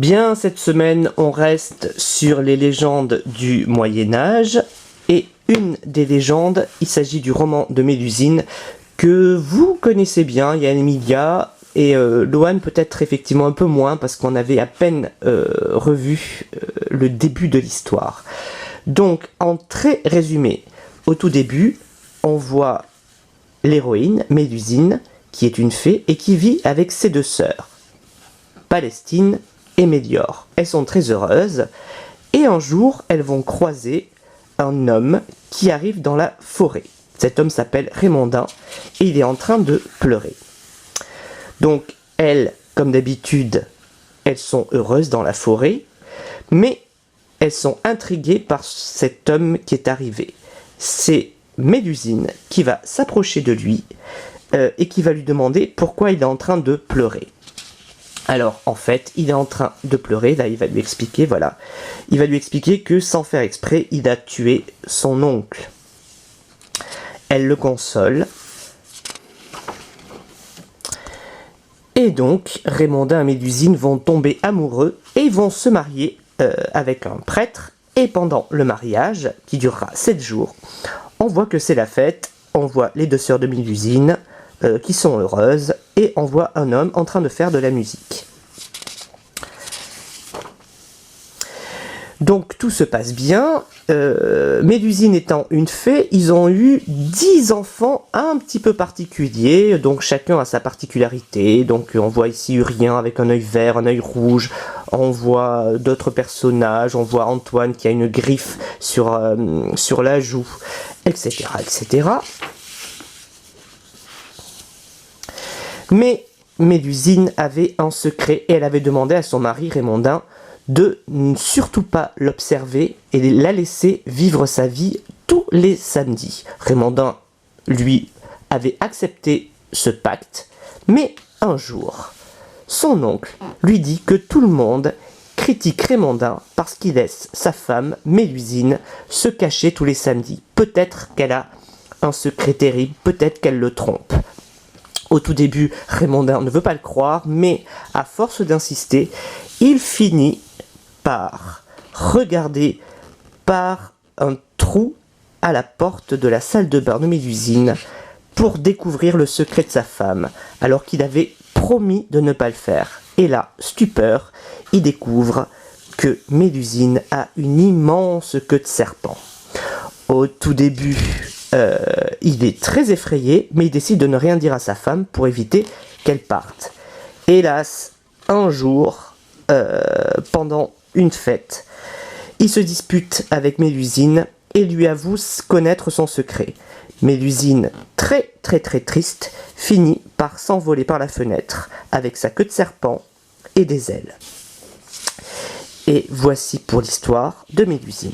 Bien, cette semaine, on reste sur les légendes du Moyen-Âge. Et une des légendes, il s'agit du roman de Mélusine, que vous connaissez bien, Yann Emilia, et Loan peut-être effectivement un peu moins, parce qu'on avait à peine revu le début de l'histoire. Donc, en très résumé, au tout début, on voit l'héroïne, Mélusine, qui est une fée et qui vit avec ses deux sœurs, Palestine et Méliore. Elles sont très heureuses, et un jour, elles vont croiser un homme qui arrive dans la forêt. Cet homme s'appelle Raymondin, et il est en train de pleurer. Donc, elles, comme d'habitude, elles sont heureuses dans la forêt, mais elles sont intriguées par cet homme qui est arrivé. C'est Mélusine qui va s'approcher de lui et qui va lui demander pourquoi il est en train de pleurer. Alors, en fait, il est en train de pleurer, là il va lui expliquer, voilà. Il va lui expliquer que, sans faire exprès, il a tué son oncle. Elle le console. Et donc, Raymondin et Mélusine vont tomber amoureux et vont se marier avec un prêtre. Et pendant le mariage, qui durera 7 jours, on voit que c'est la fête, on voit les deux sœurs de Mélusine qui sont heureuses, et on voit un homme en train de faire de la musique. Donc tout se passe bien, Mélusine étant une fée, ils ont eu 10 enfants un petit peu particuliers, donc chacun a sa particularité. Donc on voit ici Urien avec un œil vert, un œil rouge, on voit d'autres personnages, on voit Antoine qui a une griffe sur la joue, etc., etc. Mais Mélusine avait un secret et elle avait demandé à son mari Raymondin de ne surtout pas l'observer et la laisser vivre sa vie tous les samedis. Raymondin, lui, avait accepté ce pacte, mais un jour, son oncle lui dit que tout le monde critique Raymondin parce qu'il laisse sa femme, Mélusine, se cacher tous les samedis. Peut-être qu'elle a un secret terrible, peut-être qu'elle le trompe. Au tout début, Raymondin ne veut pas le croire, mais à force d'insister, il finit par regarder par un trou à la porte de la salle de bain de Mélusine pour découvrir le secret de sa femme, alors qu'il avait promis de ne pas le faire. Et là, stupeur, il découvre que Mélusine a une immense queue de serpent. Au tout début, il est très effrayé, mais il décide de ne rien dire à sa femme pour éviter qu'elle parte. Hélas, un jour, pendant une fête, il se dispute avec Mélusine et lui avoue connaître son secret. Mélusine, très triste, finit par s'envoler par la fenêtre avec sa queue de serpent et des ailes. Et voici pour l'histoire de Mélusine.